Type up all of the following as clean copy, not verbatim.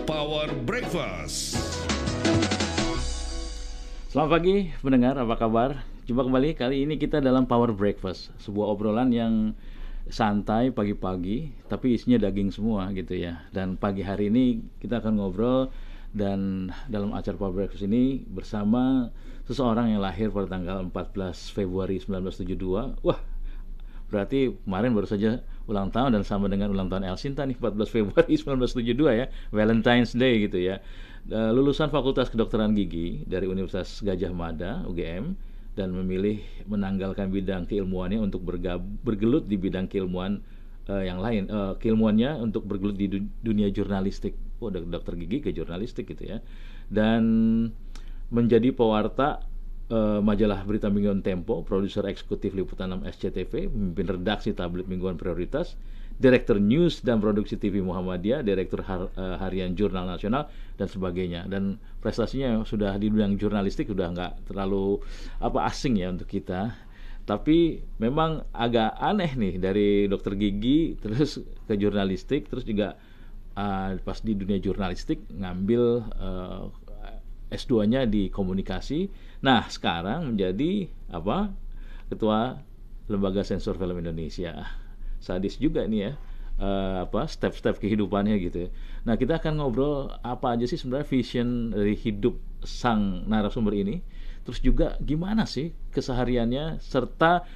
Power Breakfast. Selamat pagi pendengar, apa kabar? Jumpa kembali, kali ini kita dalam Power Breakfast, sebuah obrolan yang santai pagi-pagi tapi isinya daging semua gitu ya. Dan pagi hari ini kita akan ngobrol, dan dalam acara Power Breakfast ini bersama seseorang yang lahir pada tanggal 14 Februari 1972. Wah, berarti kemarin baru saja ulang tahun dan sama dengan ulang tahun El Sinta nih, 14 Februari 1972 ya, Valentine's Day gitu ya. Lulusan Fakultas Kedokteran Gigi dari Universitas Gadjah Mada UGM, dan memilih menanggalkan bidang keilmuannya untuk bergelut di bidang keilmuan yang lain. Keilmuannya untuk bergelut di dunia jurnalistik. Oh, dari dokter gigi ke jurnalistik gitu ya. Dan menjadi pewarta majalah Berita Mingguan Tempo, produser eksekutif liputan 6 SCTV, pemimpin redaksi tablet Mingguan Prioritas, direktur news dan produksi TV Muhammadiyah, direktur harian Jurnal Nasional, dan sebagainya. Dan prestasinya sudah di bidang jurnalistik sudah nggak terlalu asing ya untuk kita. Tapi memang agak aneh nih, dari dokter gigi terus ke jurnalistik, terus juga pas di dunia jurnalistik ngambil S2-nya di komunikasi. Nah, sekarang menjadi Ketua Lembaga Sensor Film Indonesia. Sadis juga nih ya, step-step kehidupannya gitu ya. Nah, kita akan ngobrol apa aja sih sebenarnya vision dari hidup sang narasumber ini, terus juga gimana sih kesehariannya, serta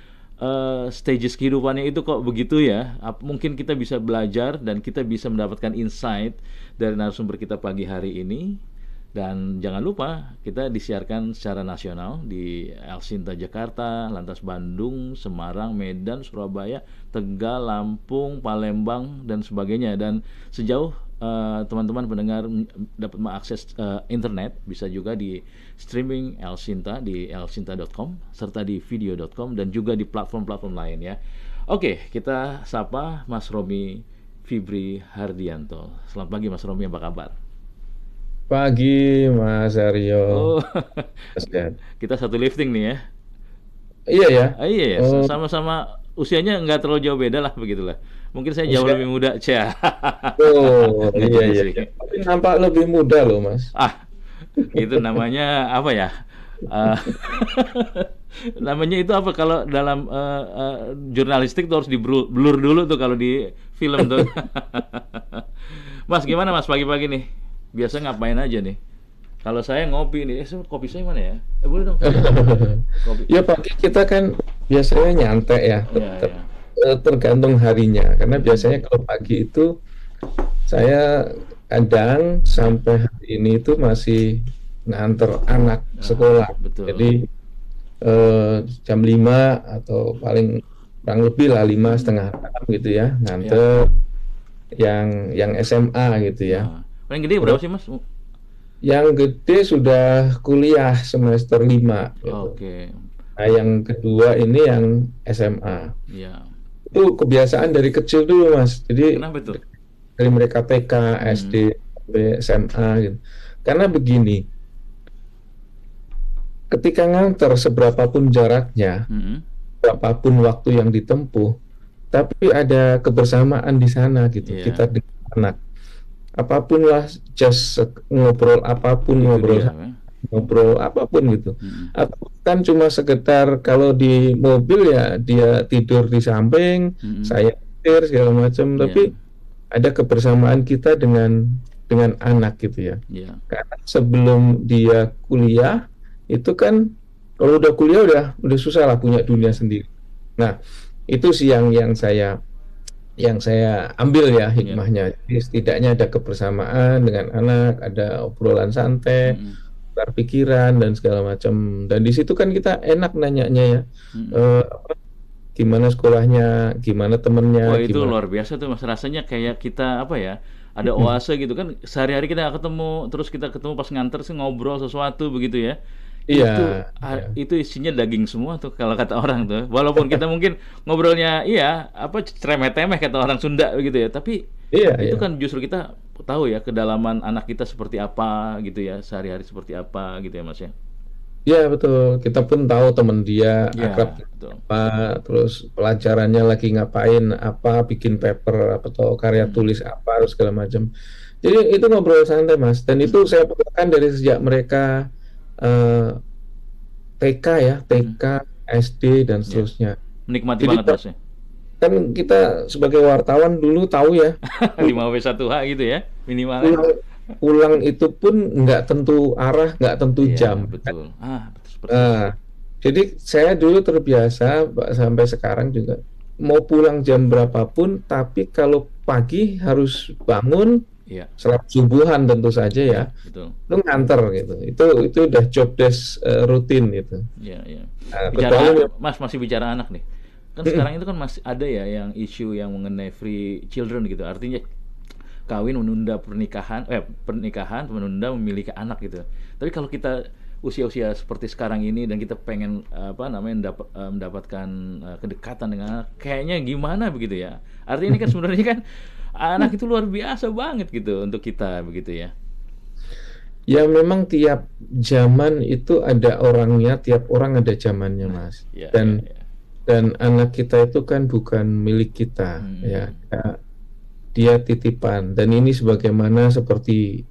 stages kehidupannya itu kok begitu ya. Mungkin kita bisa belajar dan kita bisa mendapatkan insight dari narasumber kita pagi hari ini. Dan jangan lupa, kita disiarkan secara nasional di El Sinta Jakarta, lantas Bandung, Semarang, Medan, Surabaya, Tegal, Lampung, Palembang, dan sebagainya. Dan sejauh teman-teman pendengar dapat mengakses internet, bisa juga di streaming El Sinta di elsinta.com, serta di video.com, dan juga di platform-platform lain ya. Oke, kita sapa Mas Romi Fibri Hardianto. Selamat pagi Mas Romi, apa kabar? Pagi, Mas Aryo. Oh, Sehat. kita satu lifting nih ya. Iya ya. Iya ya, Oh, sama-sama usianya nggak terlalu jauh beda lah begitulah. Mungkin saya jauh usia. lebih muda, Cia. Oh, Nggak iya juga iya sih. iya. Tapi nampak lebih muda loh, Mas. Itu namanya apa ya? Eh, namanya itu apa kalau dalam jurnalistik tuh harus di blur dulu tuh kalau di film tuh. Mas, gimana Mas pagi-pagi nih? Biasa ngapain aja nih? Kalau saya ngopi nih, kopi saya mana ya? Boleh dong. Kopi. Ya pagi kita kan biasanya nyantai ya, Iya, iya. tergantung harinya. Karena biasanya kalau pagi itu saya kadang sampai hari ini itu masih nganter anak sekolah. Betul. Jadi jam 5 atau paling kurang lebih lah 5:30 gitu ya, Ya. nganter yang SMA gitu ya. Nah, paling gede berapa sih Mas? Yang gede sudah kuliah semester 5 gitu. Oke. Nah, yang kedua ini yang SMA. Ya. Itu kebiasaan dari kecil dulu, Mas. Jadi Kenapa tuh? dari mereka TK, SD, sampai SMA gitu. Karena begini, ketika nganter seberapapun jaraknya, Mm-mm. berapapun waktu yang ditempuh, tapi ada kebersamaan di sana gitu. Iya. Kita dengan anak. Apapun lah, just ngobrol apapun, Itu ngobrol dia, ya. ngobrol apapun gitu. Mm-mm. Atau kan cuma sekedar kalau di mobil ya dia tidur di samping, Mm-mm. saya tidur segala macam, Iya. tapi ada kebersamaan kita dengan anak gitu ya. Iya. Karena sebelum dia kuliah itu kan, kalau udah kuliah udah susah lah punya dunia sendiri. Nah, itu sih yang saya ambil ya Iya. hikmahnya. Jadi setidaknya ada kebersamaan dengan anak, ada obrolan santai, Mm-mm. tukar pikiran dan segala macam. Dan di situ kan kita enak nanyanya ya, Mm-mm. gimana sekolahnya, gimana temennya, Wah, itu gimana. luar biasa tuh Mas. Rasanya kayak kita ada oase gitu kan. Sehari-hari kita nggak ketemu, terus kita ketemu pas nganter sih ngobrol sesuatu begitu ya. Iya, iya. Itu isinya daging semua tuh kalau kata orang tuh. Walaupun kita mungkin ngobrolnya remeh-temeh kata orang Sunda begitu ya. Tapi Iya, itu iya. kan justru kita tahu ya kedalaman anak kita seperti apa gitu ya, sehari-hari seperti apa gitu ya Mas ya. Ya betul, kita pun tahu teman dia akrab Ya, betul. apa, terus pelajarannya lagi ngapain, apa, bikin paper atau karya Mm-mm. tulis apa, terus segala macam. Jadi itu ngobrol santai Mas, dan itu saya lakukan dari sejak mereka eh, TK ya, Mm. TK, SD dan Ya, seterusnya. menikmati Jadi banget Mas ya. kan kita sebagai wartawan dulu tahu ya, 5W1H gitu ya, minimalnya. pulang pulang itu pun nggak tentu arah, nggak tentu Iya, jam. betul. Betul, persis. Nah, jadi saya dulu terbiasa sampai sekarang juga mau pulang jam berapapun, tapi kalau pagi harus bangun Iya, setelah subuhan tentu saja ya, betul. lu nganter gitu. Itu udah job desk rutin gitu. Iya, iya. Nah, kecuali Bicara, Mas masih bicara anak nih. Kan sekarang itu kan masih ada ya yang isu yang mengenai free children gitu. Artinya kawin menunda pernikahan menunda memiliki anak gitu. Tapi kalau kita usia-usia seperti sekarang ini dan kita pengen apa namanya mendapatkan kedekatan dengan anak, kayaknya gimana begitu ya. Artinya ini kan sebenarnya kan anak itu luar biasa banget gitu untuk kita begitu ya. ya memang tiap zaman itu ada orangnya, tiap orang ada zamannya, Mas. Ya, ya, Dan ya. dan anak kita itu kan bukan milik kita ya. Hmm, Dia titipan, dan ini sebagaimana seperti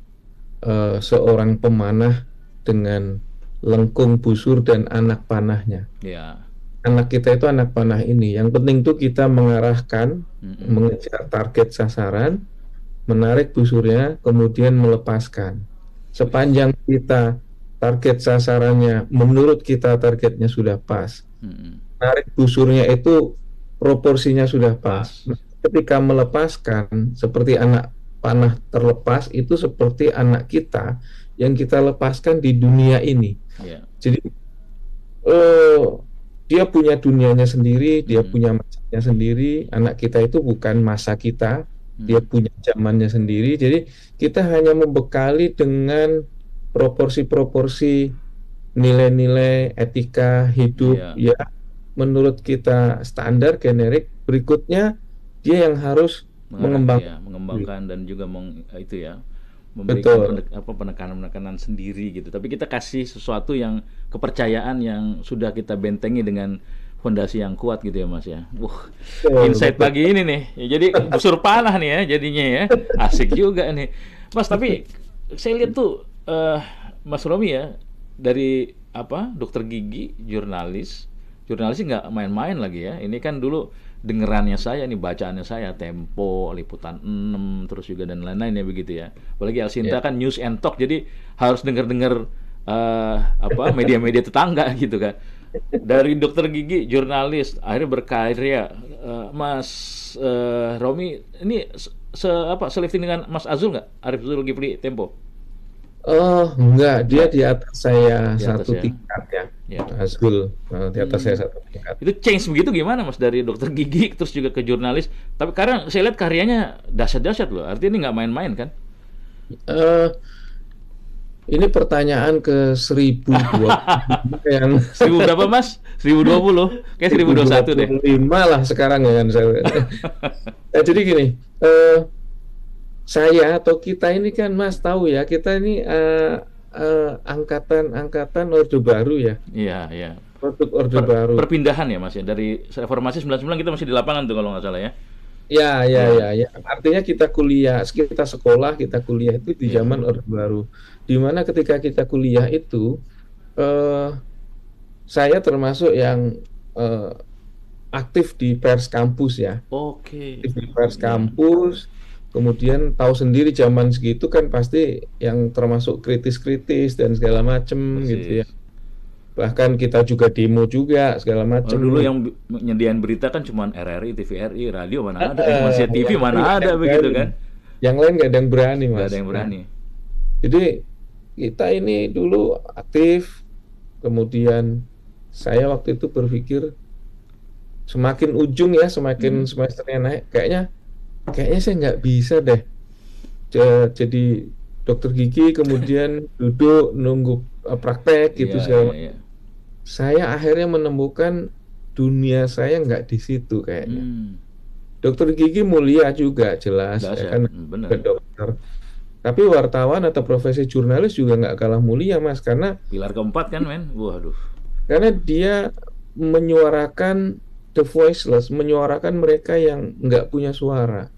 seorang pemanah dengan lengkung busur dan anak panahnya. ya. Anak kita itu anak panah ini. Yang penting tuh kita mengarahkan, Mm-mm. mengejar target sasaran, menarik busurnya, kemudian melepaskan. Wih. Sepanjang kita target sasarannya, menurut kita targetnya sudah pas, Mm-mm. tarik busurnya itu proporsinya sudah pas. Pas. Ketika melepaskan, seperti anak panah terlepas, itu seperti anak kita yang kita lepaskan di dunia ini. Ya. Jadi eh, dia punya dunianya sendiri, dia Mm-mm. punya masanya sendiri. Anak kita itu bukan masa kita, dia Mm-mm. punya zamannya sendiri. Jadi kita hanya membekali dengan proporsi-proporsi nilai-nilai etika hidup Iya. ya menurut kita standar generik. Berikutnya dia yang harus mengembangkan Ya, diri. mengembangkan dan juga itu ya memberikan Betul, penekanan-penekanan sendiri gitu. Tapi kita kasih sesuatu yang kepercayaan yang sudah kita bentengi dengan fondasi yang kuat gitu ya Mas ya. betul, Insight betul. pagi ini nih. Ya, jadi busur panah nih ya jadinya ya. Asik juga nih. Mas, tapi saya lihat tuh Mas Romi ya dari apa dokter gigi, jurnalisnya nggak main-main lagi ya. Ini kan dulu dengerannya saya, nih bacaannya saya, Tempo, Liputan 6, terus juga dan lain-lain ya begitu ya. Apalagi Alsinta Ya. kan news and talk, jadi harus denger-denger apa media-media tetangga gitu kan. Dari dokter gigi, jurnalis, akhirnya berkarya. Mas Romi ini apa selifting dengan Mas Azul nggak? Arif Zulkifli Tempo Oh, enggak, dia nggak di atas saya di atas satu ya. tingkat ya. Ya. Azul, di atas saya Hmm. satu tingkat. Itu change begitu gimana Mas dari dokter gigi terus juga ke jurnalis? Tapi karena saya lihat karyanya dahsyat-dahsyat loh. Artinya ini nggak main-main kan? Eh, ini pertanyaan ke 1020 yang 1000 berapa Mas? 1020. Kayak 1021 deh. 1025 lah sekarang ya kan saya. Jadi gini, eh, saya atau kita ini kan Mas tahu ya, kita ini angkatan Orde Baru ya, Iya, iya. produk Orde Baru. Perpindahan ya Mas ya. Dari reformasi 99 kita masih di lapangan tuh kalau nggak salah ya. Ya, ya, Iya, ya, ya. Artinya kita kuliah, kita sekolah, kita kuliah itu di iya. zaman Orde Baru. Di mana ketika kita kuliah itu, eh, saya termasuk yang eh, aktif di pers kampus ya. Oke. Aktif di pers Iya. kampus, kemudian tahu sendiri zaman segitu kan pasti yang termasuk kritis-kritis dan segala macem gitu ya. Persis. Bahkan kita juga demo juga segala Kalau dulu macem. yang nyediain berita kan cuman RRI, TVRI, radio mana ada, masih TV Yang lain mana nggak ada ada yang begitu berani. kan? Yang lain nggak ada yang berani, Nggak Mas. ada yang Nah, berani. jadi kita ini dulu aktif, kemudian saya waktu itu berpikir semakin ujung ya, semakin Mm-mm. semesternya naik, kayaknya saya nggak bisa deh jadi dokter gigi, kemudian duduk nunggu praktek gitu Iya, segala iya, macam. iya. Saya akhirnya menemukan dunia saya nggak di situ kayaknya. Hmm. Dokter gigi mulia juga jelas ya Dahsyat. kan, Bener. ke dokter. Tapi wartawan atau profesi jurnalis juga nggak kalah mulia, Mas, Pilar keempat kan, men. Waduh. karena dia menyuarakan the voiceless, menyuarakan mereka yang nggak punya suara,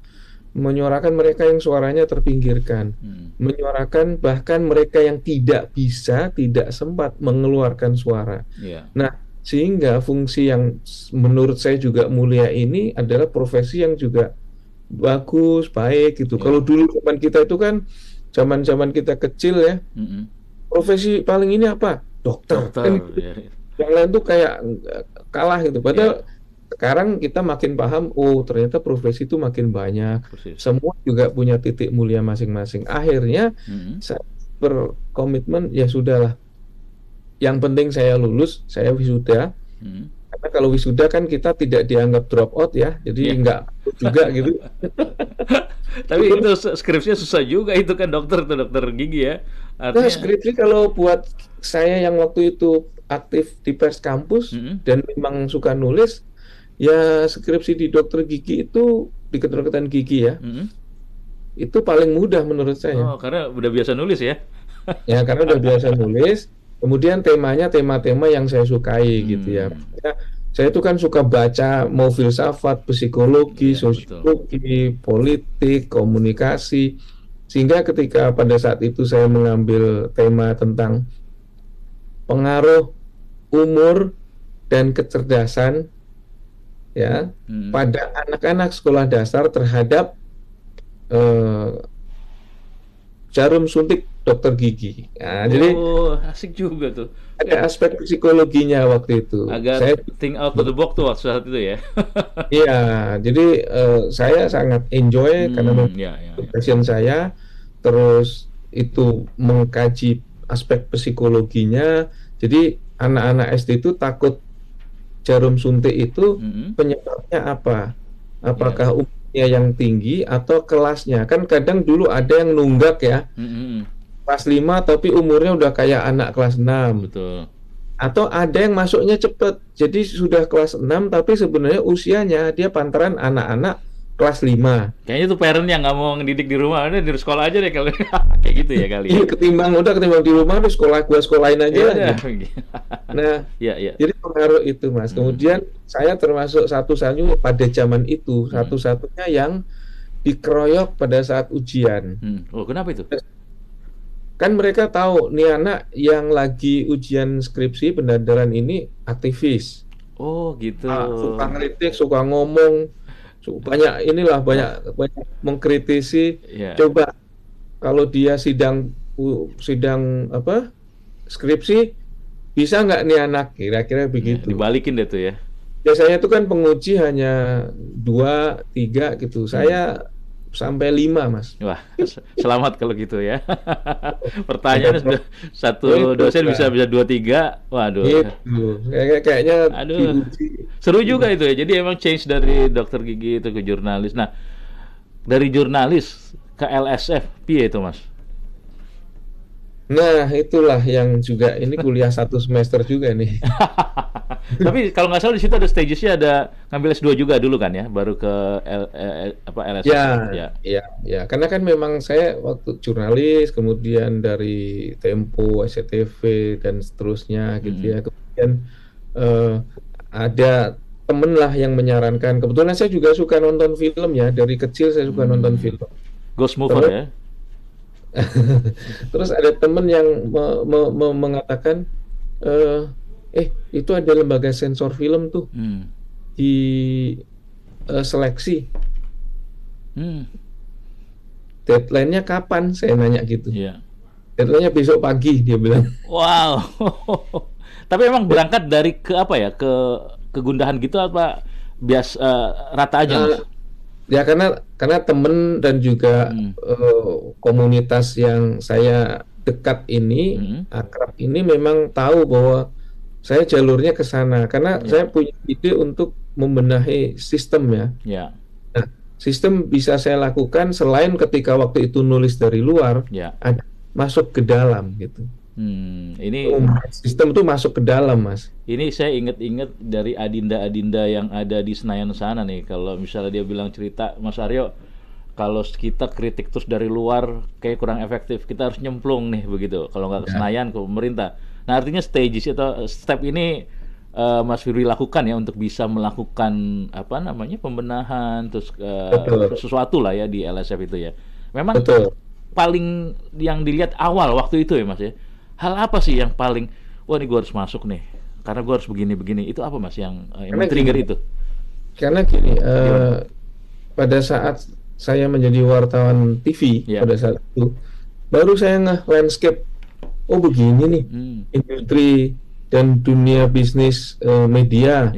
menyuarakan mereka yang suaranya terpinggirkan, menyuarakan bahkan mereka yang tidak bisa, tidak sempat mengeluarkan suara. Iya. Nah, sehingga fungsi yang menurut saya juga mulia ini adalah profesi yang juga bagus, baik gitu. Iya. Kalau dulu zaman kita itu kan, zaman-zaman kita kecil ya, Mm-mm. profesi paling ini apa? Dokter. Dokter. Kan Ya. yang lain tuh kayak kalah gitu. Padahal Iya. sekarang kita makin paham, oh ternyata profesi itu makin banyak. Persis. Semua juga punya titik mulia masing-masing. Akhirnya Mm-mm. saya berkomitmen, ya sudahlah. Yang penting saya lulus, saya wisuda. Mm. Karena kalau wisuda kan kita tidak dianggap drop out ya, jadi Iya. nggak juga gitu. Tapi itu skripsinya susah juga itu kan dokter tuh, dokter gigi ya. Nah, Artinya. skripsi kalau buat saya yang waktu itu aktif di pers kampus Mm-mm. dan memang suka nulis, ya skripsi di dokter gigi itu, di kedokteran gigi ya, Mm-mm. itu paling mudah menurut saya. Oh, karena udah biasa nulis ya. Ya, karena udah biasa nulis, kemudian temanya tema-tema yang saya sukai gitu ya. Hmm. Ya, saya itu kan suka baca, mau filsafat, psikologi, Iya, betul. sosiologi, politik, komunikasi. Sehingga ketika pada saat itu saya mengambil tema tentang pengaruh umur dan kecerdasan ya Mm-mm. pada anak-anak sekolah dasar terhadap eh, jarum suntik dokter gigi. Nah, jadi Oh, asik juga tuh. ada aspek psikologinya waktu itu. Agak Saya, think out of the box tuh waktu saat itu ya. iya, jadi saya sangat enjoy karena memang Ya, ya, itu ya. passion saya. Terus itu mengkaji aspek psikologinya. Jadi anak-anak SD itu takut jarum suntik itu Mm-mm. penyebabnya apa? Ya. Apakah umurnya yang tinggi atau kelasnya? Kan kadang dulu ada yang nunggak ya, Mm-mm. kelas 5 tapi umurnya udah kayak anak kelas 6. Betul. Atau ada yang masuknya cepet, jadi sudah kelas 6 tapi sebenarnya usianya dia pantaran anak-anak kelas 5. Kayaknya tuh parent yang nggak mau ngedidik di rumah, udah di sekolah aja deh kalau kayak gitu ya kali ya. Iya, ketimbang di rumah, di sekolah gua sekolahin aja Ya lah udah. gitu. Nah, Ya, ya. jadi pengaruh itu, Mas. Kemudian saya termasuk satu-satunya pada zaman itu, satu-satunya yang dikeroyok pada saat ujian. Oh, kenapa itu? Kan mereka tahu nih anak yang lagi ujian skripsi pendandaran ini aktivis. Oh, gitu. Suka ngeritik, suka ngomong, banyak banyak mengkritisi. Ya. Coba kalau dia sidang apa skripsi, bisa nggak nih anak, kira-kira begitu. Dibalikin deh tuh ya. Biasanya itu kan penguji hanya 2, 3 gitu. Saya sampai 5, Mas. Wah, selamat kalau gitu ya. Pertanyaannya sudah satu dosen bisa 2-3. Waduh. Gitu. Kayaknya Aduh. diuji. Seru juga itu ya. Jadi emang change dari dokter gigi itu ke jurnalis. Nah, dari jurnalis ke LSF, piye itu, Mas? Nah, itulah yang juga ini kuliah 1 semester juga nih. Tapi kalau nggak salah di situ ada stagesnya, ada ngambil S2 juga dulu kan ya, baru ke LSF. Ya. Karena kan memang saya waktu jurnalis, kemudian dari Tempo, SCTV dan seterusnya gitu ya. Kemudian ada temen lah yang menyarankan. Kebetulan saya juga suka nonton film ya, dari kecil saya suka nonton film. Ghost Mover ya. Terus ada temen yang mengatakan, itu ada lembaga sensor film tuh di seleksi. Deadline-nya kapan? Saya nanya gitu. Iya. Deadline-nya besok pagi, dia bilang. Wow. Tapi emang berangkat dari ke apa ya? Ke kegundahan gitu apa biasa rata aja, Mas? Ya karena temen dan juga komunitas yang saya dekat ini, akrab ini memang tahu bahwa saya jalurnya ke sana. Karena saya punya ide untuk membenahi sistem ya. Ya. Nah, sistem bisa saya lakukan selain ketika waktu itu nulis dari luar, ada masuk ke dalam gitu. Ini sistem itu masuk ke dalam, Mas. Ini saya inget-inget dari adinda-adinda yang ada di Senayan sana nih. Kalau misalnya dia bilang cerita, Mas Aryo, kalau kita kritik terus dari luar kayak kurang efektif, kita harus nyemplung nih begitu. Kalau nggak ke Senayan, ke pemerintah. Nah, artinya stages atau step ini Mas Firly lakukan ya untuk bisa melakukan apa namanya pembenahan terus sesuatu lah ya di LSF itu ya. Memang paling yang dilihat awal waktu itu ya Mas ya. Hal apa sih yang paling wah ini gue harus masuk nih karena gue harus begini-begini. Itu apa Mas yang trigger itu? Karena gini, pada saat saya menjadi wartawan TV pada saat itu, baru saya nge-landscape, oh begini nih industri dan dunia bisnis media,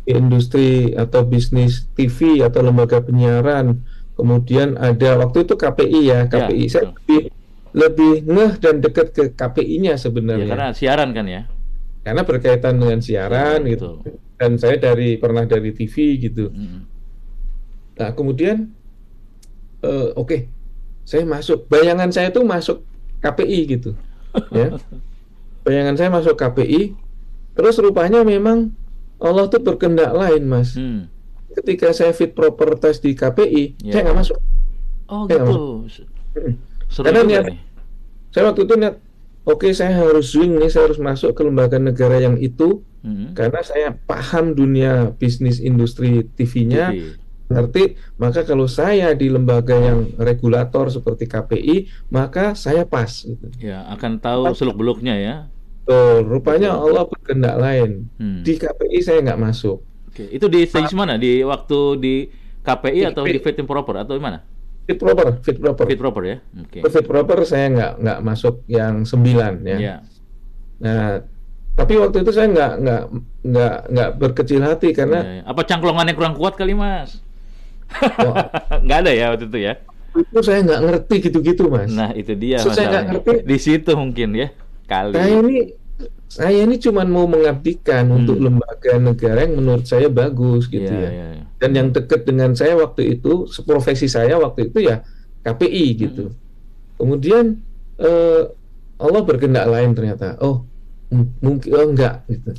industri atau bisnis TV atau lembaga penyiaran. Kemudian ada waktu itu KPI ya, KPI. Saya lebih ngeh dan dekat ke KPI-nya sebenarnya. Ya, karena siaran kan ya? Karena berkaitan dengan siaran gitu. Dan saya pernah dari TV gitu. Nah kemudian oke, saya masuk. Bayangan saya tuh masuk KPI gitu, ya. Bayangan saya masuk KPI. Terus rupanya memang Allah tuh berkehendak lain, Mas. Ketika saya fit proper test di KPI, saya nggak masuk. Oh gitu. Karena saya waktu itu niat, oke, saya harus swing nih, saya harus masuk ke lembaga negara yang itu, karena saya paham dunia bisnis industri TV-nya, ngerti. Maka kalau saya di lembaga yang regulator seperti KPI, maka saya pas. Gitu. Ya, akan tahu seluk-beluknya ya. Rupanya Allah berkehendak lain. Di KPI saya nggak masuk. Oke, itu di stage mana? Di waktu di KPI atau di fit and proper atau di mana? Fit proper. Fit proper ya. Fit proper saya nggak masuk yang 9 ya. Nah, tapi waktu itu saya nggak berkecil hati karena apa cangklongannya kurang kuat kali Mas? Nggak ada ya waktu itu ya. Itu saya nggak ngerti gitu-gitu Mas. Nah itu dia masalahnya. Saya nggak ngerti. Di situ mungkin ya kali. Saya ini cuma mau mengabdikan untuk lembaga negara yang menurut saya bagus gitu ya. Dan yang dekat dengan saya waktu itu, seprofesi saya waktu itu ya KPI gitu. Kemudian Allah berkehendak lain ternyata. Mungkin enggak gitu.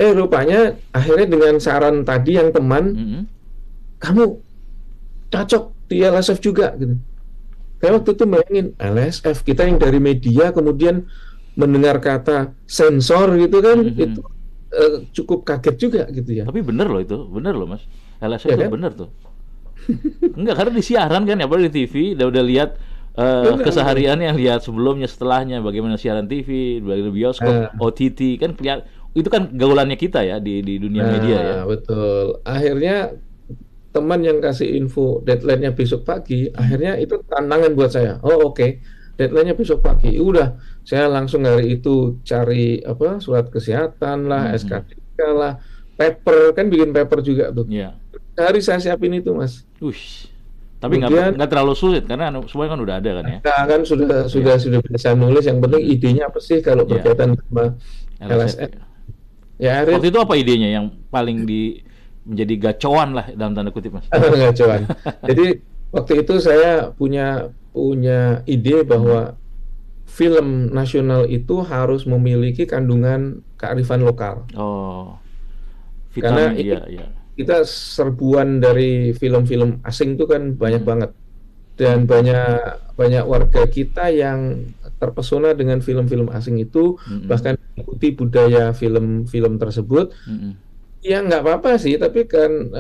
Rupanya akhirnya dengan saran tadi yang teman, kamu cocok di LSF juga gitu. Saya waktu itu bayangin LSF, kita yang dari media kemudian mendengar kata sensor gitu kan, itu cukup kaget juga gitu ya. Tapi bener loh itu, bener loh Mas. LSF itu kan? Bener tuh. Enggak, karena di siaran kan ya, apalagi di TV, udah lihat kesehariannya, lihat sebelumnya, setelahnya, bagaimana siaran TV, bagaimana bioskop, OTT, kan itu kan gaulannya kita ya di dunia media ya. Betul. Akhirnya teman yang kasih info deadline-nya besok pagi, akhirnya itu tantangan buat saya. Oke. Deadline-nya besok pagi. Udah, saya langsung hari itu cari surat kesehatan lah, SK3 lah, paper, kan bikin paper juga tuh. Hari saya siapin itu, Mas. Tapi nggak terlalu sulit karena semuanya kan udah ada kan ya. Kan sudah bisa nulis. Yang penting idenya apa sih kalau berkaitan sama LSF. Ya, waktu itu apa idenya yang paling menjadi gacoan lah dalam tanda kutip Mas? Gacoan. Jadi waktu itu saya punya ide bahwa film nasional itu harus memiliki kandungan kearifan lokal. Karena kita serbuan dari film-film asing itu kan banyak banget, dan banyak warga kita yang terpesona dengan film-film asing itu, bahkan mengikuti budaya film-film tersebut. Ya nggak apa-apa sih, tapi kan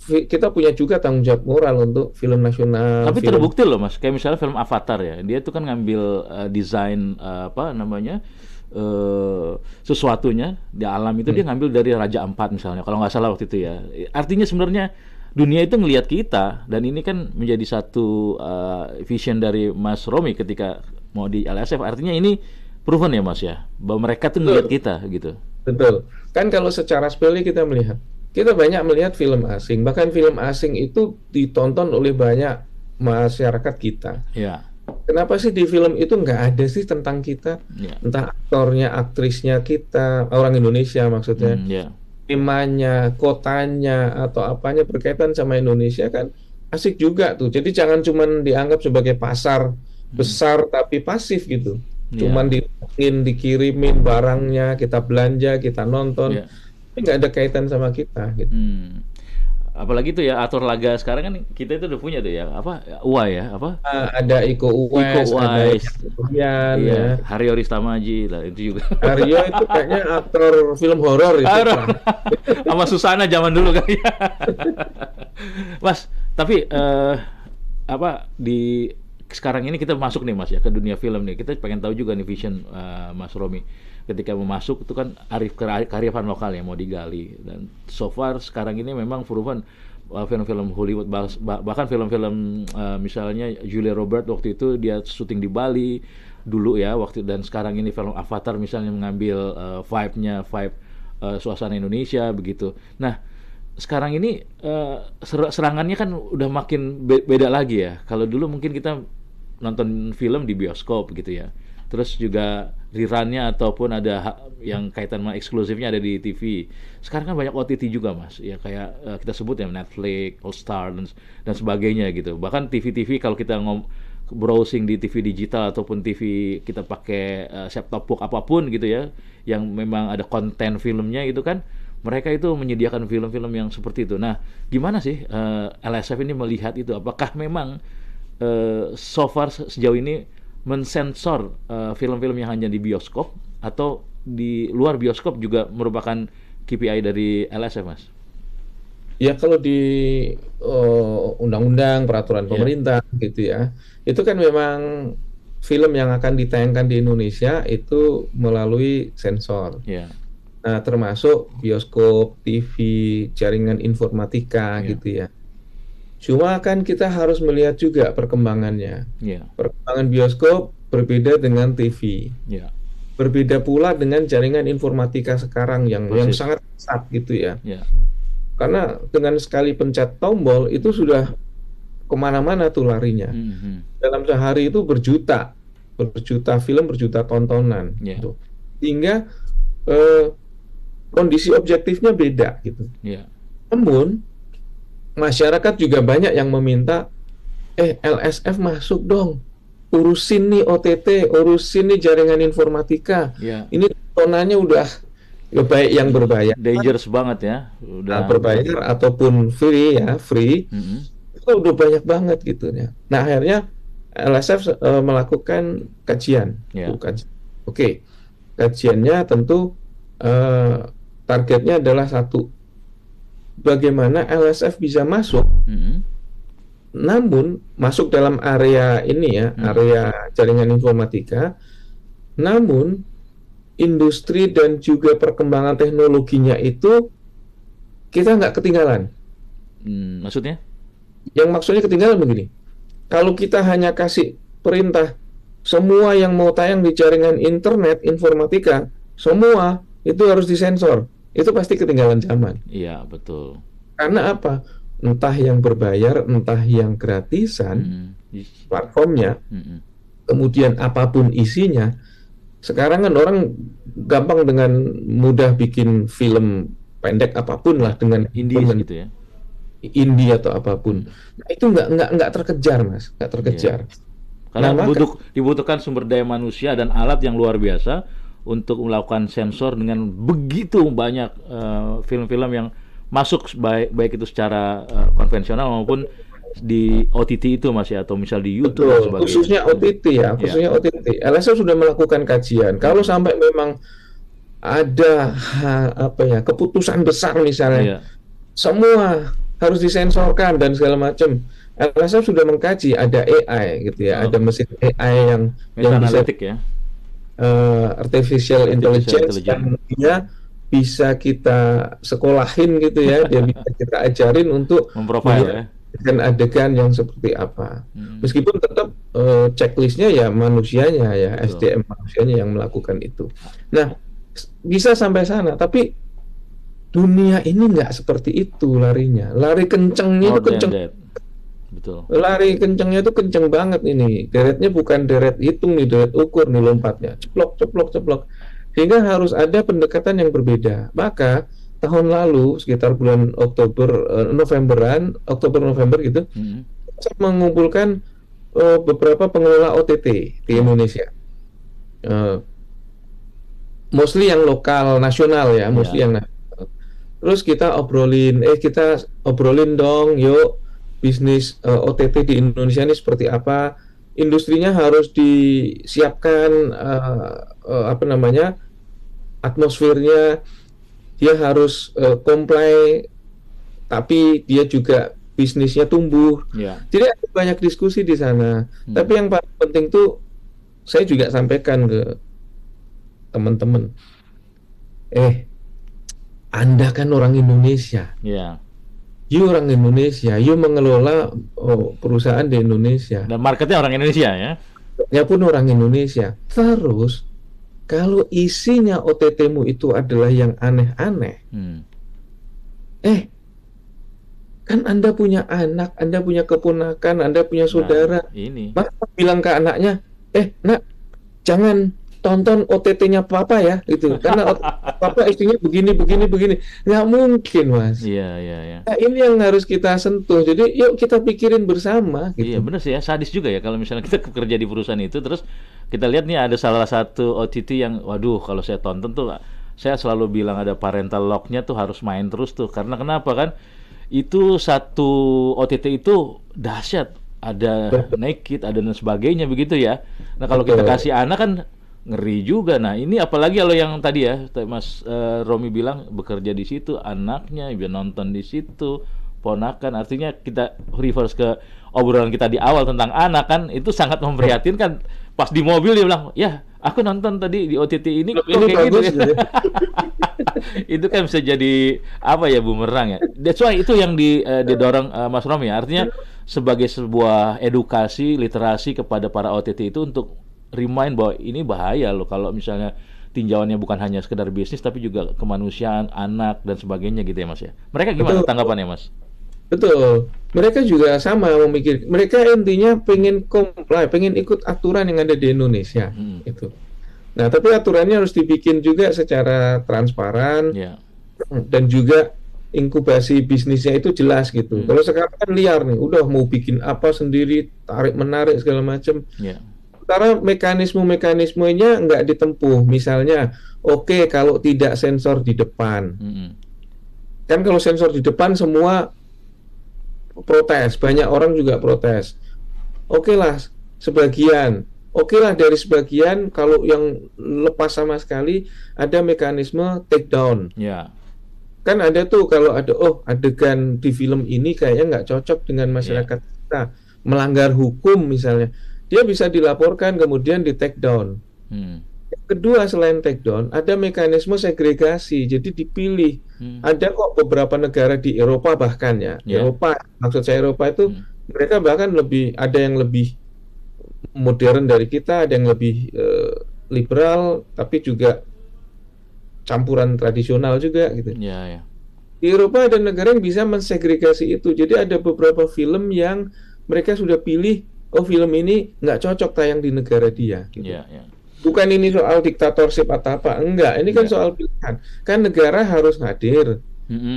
kita punya juga tanggung jawab moral untuk film nasional. Tapi terbukti loh Mas, kayak misalnya film Avatar ya, dia itu kan ngambil desain sesuatunya di alam itu, dia ngambil dari Raja Ampat misalnya, kalau nggak salah waktu itu ya. Artinya sebenarnya dunia itu ngelihat kita, dan ini kan menjadi satu vision dari Mas Romi ketika mau di LSF. Artinya ini proven ya Mas ya, bahwa mereka tuh ngelihat kita gitu. Betul. Kan kalau secara sepele kita banyak melihat film asing, bahkan film asing itu ditonton oleh banyak masyarakat kita. Kenapa sih di film itu nggak ada sih tentang kita? Entah aktornya, aktrisnya kita, orang Indonesia maksudnya, temanya, kotanya, atau apanya berkaitan sama Indonesia kan asik juga tuh. Jadi jangan cuman dianggap sebagai pasar besar tapi pasif gitu. Cuman dikirimin barangnya, kita belanja, kita nonton, tapi nggak ada kaitan sama kita gitu. apalagi tuh ya atur laga sekarang kan kita itu udah punya tuh ya apa UAI ya apa Ada Iko Iko Uwais, ada Uwais, Yan ya. iya Haryo Ristamaji lah itu juga. Aryo itu kayaknya aktor film horor itu, Aduh, Pak. sama Susana zaman dulu kan ya. Mas, tapi apa di sekarang ini kita masuk nih Mas ya ke dunia film nih. Kita pengen tahu juga nih vision Mas Romi. Ketika mau masuk itu kan kearifan lokal yang mau digali dan so far sekarang ini memang proven film-film Hollywood bahkan film-film misalnya Julia Robert waktu itu dia syuting di Bali dulu ya waktu dan sekarang ini film Avatar misalnya mengambil vibe suasana Indonesia begitu. Nah, sekarang ini serangannya kan udah makin beda lagi ya. Kalau dulu mungkin kita nonton film di bioskop gitu ya. Terus juga rerunnya ataupun ada yang kaitan sama eksklusifnya ada di TV. Sekarang kan banyak OTT juga Mas. Ya kayak kita sebut ya Netflix, All Star dan sebagainya gitu. Bahkan TV-TV kalau kita browsing di TV digital ataupun TV kita pakai set top box apapun gitu ya, yang memang ada konten filmnya itu kan mereka itu menyediakan film-film yang seperti itu. Nah, gimana sih LSF ini melihat itu? Apakah memang so far sejauh ini mensensor film-film yang hanya di bioskop atau di luar bioskop juga merupakan KPI dari LSF, Mas? Ya kalau di undang-undang peraturan pemerintah gitu ya, itu kan memang film yang akan ditayangkan di Indonesia itu melalui sensor. Nah, termasuk bioskop, TV, jaringan informatika gitu ya. Cuma kan kita harus melihat juga perkembangannya. Perkembangan bioskop berbeda dengan TV. Berbeda pula dengan jaringan informatika sekarang yang sangat pesat gitu ya. Karena dengan sekali pencet tombol itu sudah kemana-mana tuh larinya. Dalam sehari itu berjuta film, berjuta tontonan. Gitu. Hingga kondisi objektifnya beda gitu. Namun masyarakat juga banyak yang meminta, LSF masuk dong, urusin nih OTT, urusin nih jaringan informatika. Ini tontonannya udah baik yang berbayar, dangerous banget ya, udah berbayar ataupun free ya, itu udah banyak banget gitu ya. Nah akhirnya LSF melakukan kajian. Oke, kajiannya tentu targetnya adalah satu, bagaimana LSF bisa masuk, namun masuk dalam area ini ya, area jaringan informatika, namun industri dan juga perkembangan teknologinya itu kita nggak ketinggalan. Maksudnya? Yang maksudnya ketinggalan begini, kalau kita hanya kasih perintah semua yang mau tayang di jaringan internet informatika, semua itu harus disensor, itu pasti ketinggalan zaman. Iya, betul. Karena apa? Entah yang berbayar, entah yang gratisan, platformnya, kemudian apapun isinya. Sekarang kan orang gampang dengan mudah bikin film pendek apapun lah dengan indie gitu ya. Indie atau apapun. Nah, itu nggak terkejar, Mas, nggak terkejar. Karena dibutuhkan sumber daya manusia dan alat yang luar biasa untuk melakukan sensor dengan begitu banyak film-film yang masuk baik itu secara konvensional maupun di OTT itu Mas ya, atau misal di YouTube. Betul, khususnya OTT ya, khususnya OTT. LSF sudah melakukan kajian. Kalau sampai memang ada keputusan besar misalnya, semua harus disensorkan dan segala macam. LSF sudah mengkaji, ada AI gitu ya, ada mesin AI yang bisa artificial intelligence yang dia bisa kita sekolahin gitu ya, dia bisa kita ajarin untuk memprofile adegan yang seperti apa. Meskipun tetap checklistnya ya manusianya ya, SDM manusianya yang melakukan itu. Nah, bisa sampai sana, tapi dunia ini nggak seperti itu larinya. Lari kencengnya itu kenceng. Betul. Lari kencengnya itu kenceng banget ini. Deretnya bukan deret hitung nih, deret ukur nih lompatnya. Ceplok. Sehingga harus ada pendekatan yang berbeda. Maka tahun lalu sekitar bulan Oktober-November gitu, saya mengumpulkan beberapa pengelola OTT di Indonesia. Mostly yang lokal nasional ya, yang nasional. terus kita obrolin dong, yuk bisnis OTT di Indonesia ini seperti apa, industrinya harus disiapkan, apa namanya, atmosfernya, dia harus comply, tapi dia juga bisnisnya tumbuh. Jadi ada banyak diskusi di sana. Tapi yang paling penting tuh saya juga sampaikan ke teman-teman, Anda kan orang Indonesia. You orang Indonesia, you mengelola perusahaan di Indonesia. Dan marketnya orang Indonesia ya? Ya pun orang Indonesia. Terus kalau isinya OTT-mu itu adalah yang aneh-aneh, kan Anda punya anak, Anda punya keponakan, Anda punya saudara. Maka bilang ke anaknya, nak, jangan tonton OTT-nya Papa ya, gitu. Karena Papa istrinya begini. Nggak mungkin, Mas. Iya. Nah, ini yang harus kita sentuh. Jadi, yuk kita pikirin bersama. Gitu. Iya, benar sih ya. Sadis juga ya kalau misalnya kita kerja di perusahaan itu, terus kita lihat nih ada salah satu OTT yang, waduh, kalau saya tonton tuh, saya selalu bilang ada parental lock-nya tuh harus main terus tuh. Karena kenapa kan? Itu satu OTT itu dahsyat. Ada naked, ada dan sebagainya begitu ya. Nah, kalau kita kasih anak kan ngeri juga. Nah, ini apalagi kalau yang tadi ya Mas Romi bilang bekerja di situ, anaknya biar nonton di situ, ponakan, artinya kita reverse ke obrolan kita di awal tentang anak kan, itu sangat memprihatinkan. Pas di mobil dia bilang, ya aku nonton tadi di OTT ini kayak gitu ya. Itu kan bisa jadi apa ya, bumerang ya. That's why itu yang didorong Mas Romi ya, artinya sebagai sebuah edukasi literasi kepada para OTT itu untuk remind bahwa ini bahaya loh kalau misalnya tinjauannya bukan hanya sekedar bisnis tapi juga kemanusiaan, anak dan sebagainya gitu ya Mas ya. Mereka gimana tanggapannya Mas? Betul. Mereka juga sama memikir. Mereka intinya pengen comply, pengen ikut aturan yang ada di Indonesia itu. Nah, tapi aturannya harus dibikin juga secara transparan dan juga inkubasi bisnisnya itu jelas gitu. Kalau sekarang kan liar nih, udah mau bikin apa sendiri, tarik menarik segala macam. Karena mekanismenya nggak ditempuh. Misalnya, kalau tidak sensor di depan, kan kalau sensor di depan semua protes, banyak orang juga protes. Sebagian. Dari sebagian, kalau yang lepas sama sekali ada mekanisme take down. Kan ada tuh kalau ada adegan di film ini kayaknya nggak cocok dengan masyarakat kita, melanggar hukum misalnya. Dia bisa dilaporkan kemudian di take down. Kedua, selain take down, ada mekanisme segregasi. Jadi dipilih. Ada kok beberapa negara di Eropa bahkan ya. Eropa, maksud saya Eropa itu mereka bahkan ada yang lebih modern dari kita, ada yang lebih liberal, tapi juga campuran tradisional juga gitu. Di Eropa ada negara yang bisa mensegregasi itu. Jadi ada beberapa film yang mereka sudah pilih, film ini nggak cocok tayang di negara dia. Gitu. Bukan ini soal diktatorship atau apa, enggak. Ini kan soal pilihan. Kan negara harus hadir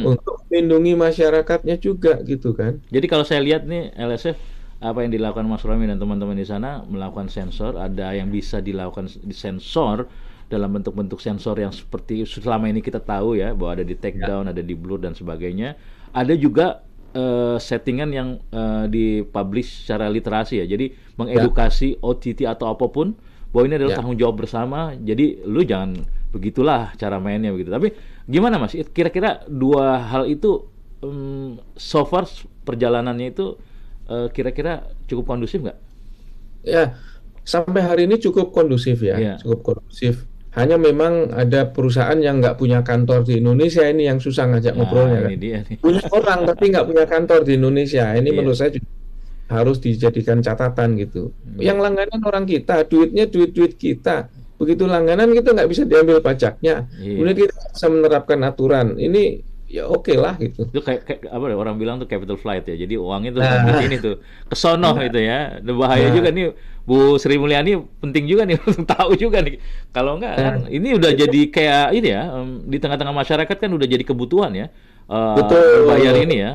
untuk melindungi masyarakatnya juga, gitu kan. Jadi kalau saya lihat nih LSF, apa yang dilakukan Mas Romi dan teman-teman di sana melakukan sensor, ada yang bisa dilakukan di sensor dalam bentuk-bentuk sensor yang seperti selama ini kita tahu ya, bahwa ada di take down, ada di blur dan sebagainya. Ada juga settingan yang dipublish secara literasi ya, jadi mengedukasi OTT atau apapun bahwa ini adalah tanggung jawab bersama, jadi lu jangan begitulah cara mainnya begitu. Tapi gimana Mas, kira-kira dua hal itu so far perjalanannya itu kira-kira cukup kondusif nggak? Ya, sampai hari ini cukup kondusif ya, cukup kondusif. Hanya memang ada perusahaan yang nggak punya kantor di Indonesia, ini yang susah ngajak ngobrolnya kan. Punya orang tapi nggak punya kantor di Indonesia. Ini menurut saya juga harus dijadikan catatan gitu. Yang langganan orang kita, duitnya duit kita. Begitu langganan kita nggak bisa diambil pajaknya. Kemudian kita bisa menerapkan aturan. Ini ya oke lah gitu. Itu kayak apa orang bilang tuh capital flight ya. Jadi uangnya tuh di sini tuh kesono gitu ya. Bahaya juga nih Bu Sri Mulyani, penting juga nih untuk tahu juga nih. Kalau enggak kan ini udah jadi kayak ini ya, di tengah-tengah masyarakat kan udah jadi kebutuhan ya. Betul. Bayar ini ya.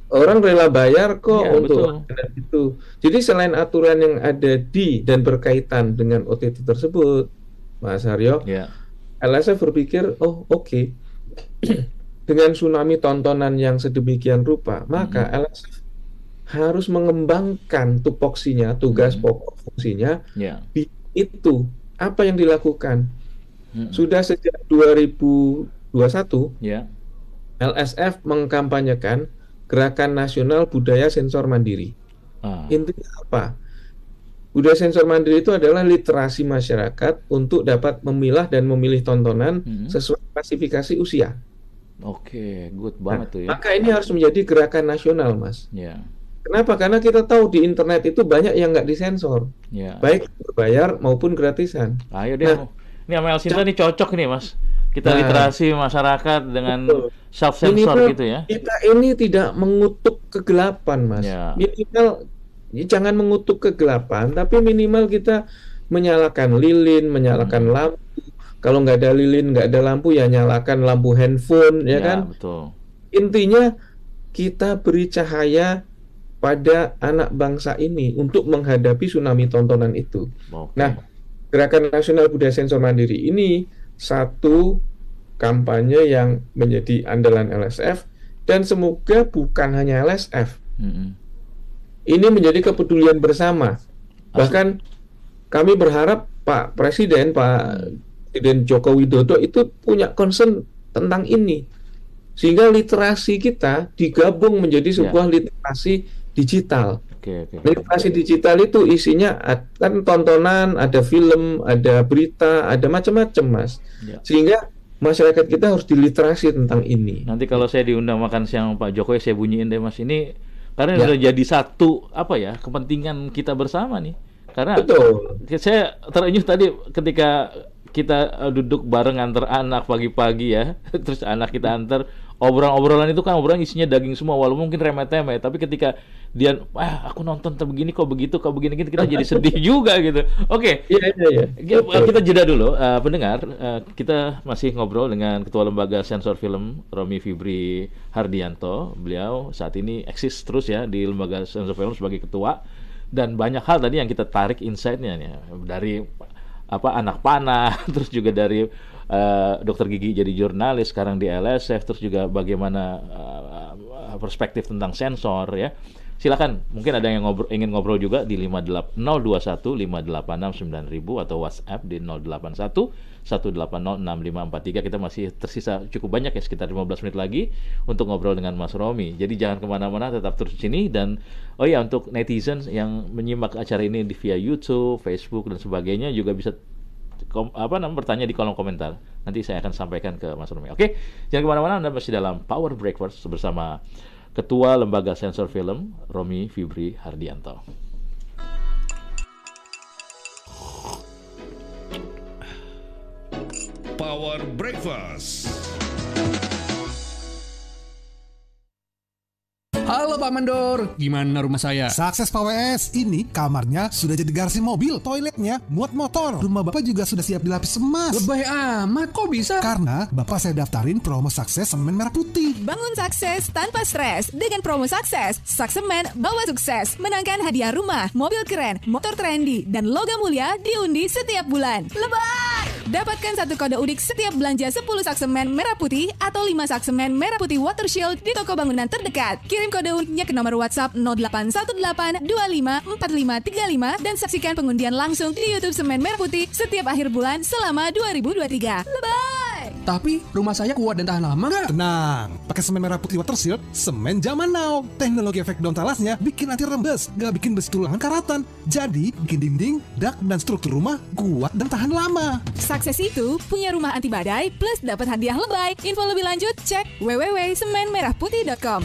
Orang rela bayar kok untuk itu. Jadi selain aturan yang ada di dan berkaitan dengan OTT tersebut, Mas Haryo, LSF berpikir, oke. dengan tsunami tontonan yang sedemikian rupa, maka LSF harus mengembangkan tupoksinya, tugas pokok fungsinya. Itu apa yang dilakukan? Sudah sejak 2021, LSF mengkampanyekan Gerakan Nasional Budaya Sensor Mandiri. Intinya apa? Budaya sensor mandiri itu adalah literasi masyarakat untuk dapat memilah dan memilih tontonan sesuai klasifikasi usia. Oke, good banget tuh ya. Maka ini harus menjadi gerakan nasional, Mas. Kenapa? Karena kita tahu di internet itu banyak yang nggak disensor, baik berbayar maupun gratisan. Ayo deh, ini sama Elsinta nih cocok nih, Mas. Kita literasi masyarakat dengan self-sensor gitu ya. Kita ini tidak mengutuk kegelapan, Mas. Minimal jangan mengutuk kegelapan, tapi minimal kita menyalakan lilin, menyalakan lampu. Kalau nggak ada lilin, nggak ada lampu, ya nyalakan lampu handphone, ya kan? Betul. Intinya kita beri cahaya pada anak bangsa ini untuk menghadapi tsunami tontonan itu. Nah, Gerakan Nasional Budaya Sensor Mandiri ini satu kampanye yang menjadi andalan LSF, dan semoga bukan hanya LSF. Ini menjadi kepedulian bersama. Bahkan kami berharap Pak Presiden Joko Widodo itu punya concern tentang ini, sehingga literasi kita digabung menjadi sebuah literasi digital. Literasi digital itu isinya kan tontonan, ada film, ada berita, ada macam-macam, Mas. Sehingga masyarakat kita harus diliterasi tentang ini. Nanti kalau saya diundang makan siang Pak Jokowi, saya bunyiin deh, Mas, ini karena sudah jadi satu kepentingan kita bersama nih. Karena saya terenyuh tadi ketika kita duduk bareng antar anak pagi-pagi ya, terus anak kita antar, obrolan itu kan obrolan isinya daging semua, walaupun mungkin remeh-temeh, tapi ketika dia aku nonton begini kok begitu kok begini, kita jadi sedih juga gitu. Oke. Kita jeda dulu, pendengar. Kita masih ngobrol dengan Ketua Lembaga Sensor Film Romy Fibri Hardianto. Beliau saat ini eksis terus ya di Lembaga Sensor Film sebagai ketua, dan banyak hal tadi yang kita tarik insight-nya nih, dari anak panah, terus juga dari dokter gigi jadi jurnalis sekarang di LSF, terus juga bagaimana perspektif tentang sensor ya. Silakan, mungkin ada yang ingin ngobrol juga di 021 586 9000 atau WhatsApp di 081 180 6543. Kita masih tersisa cukup banyak ya, sekitar 15 menit lagi untuk ngobrol dengan Mas Romy. Jadi jangan kemana-mana, tetap terus di sini. Dan untuk netizen yang menyimak acara ini via YouTube, Facebook dan sebagainya juga bisa bertanya di kolom komentar. Nanti saya akan sampaikan ke Mas Romy. Oke, jangan kemana-mana, Anda masih dalam Power Breakfast bersama Ketua Lembaga Sensor Film Romy Fibri Hardianto. Power Breakfast. Halo Pak Mandor, gimana rumah saya? Sukses Pak WS, ini kamarnya sudah jadi garasi mobil, toiletnya muat motor, rumah Bapak juga sudah siap dilapis emas. Lebay amat, kok bisa? Karena Bapak saya daftarin promo sukses semen merah putih. Bangun sukses tanpa stres dengan promo sukses. Saksemen bawa sukses, menangkan hadiah rumah, mobil keren, motor trendy, dan logam mulia diundi setiap bulan. Lebay! Dapatkan satu kode udik setiap belanja 10 saksemen merah putih atau 5 saksemen merah putih water shield di toko bangunan terdekat. Kirim kode udiknya ke nomor WhatsApp 0818254535 dan saksikan pengundian langsung di YouTube Semen Merah Putih setiap akhir bulan selama 2023. Lebay! Tapi rumah saya kuat dan tahan lama nggak? Tenang, pakai semen merah putih water shield, semen zaman now. Teknologi efek daun talasnya bikin anti rembes, nggak bikin besi tulangan karatan. Jadi bikin dinding, dak dan struktur rumah kuat dan tahan lama. Sukses itu punya rumah anti badai plus dapat hadiah lebay. Info lebih lanjut cek www.semenmerahputih.com.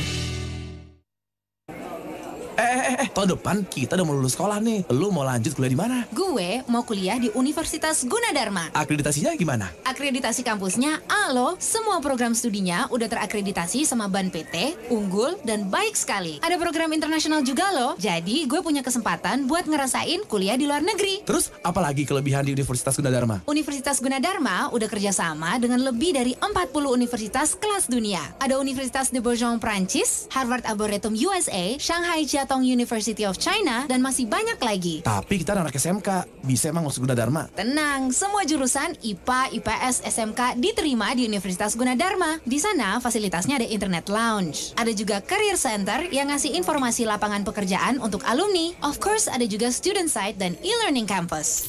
Tahun depan kita udah mau lulus sekolah nih. Lu mau lanjut kuliah di mana? Gue mau kuliah di Universitas Gunadarma. Akreditasinya gimana? Akreditasi kampusnya A loh. Semua program studinya udah terakreditasi sama BAN PT, unggul, dan baik sekali. Ada program internasional juga loh. Jadi gue punya kesempatan buat ngerasain kuliah di luar negeri. Terus apalagi kelebihan di Universitas Gunadarma? Universitas Gunadarma udah kerjasama dengan lebih dari 40 universitas kelas dunia. Ada Universitas de Bourgogne Prancis, Harvard Arboretum USA, Shanghai Jiatong Shandong University of China, dan masih banyak lagi. Tapi kita anak SMK, bisa emang masuk Gunadarma? Tenang, semua jurusan IPA, IPS, SMK diterima di Universitas Gunadarma. Di sana fasilitasnya ada internet lounge. Ada juga career center yang ngasih informasi lapangan pekerjaan untuk alumni. Of course, ada juga student site dan e-learning campus.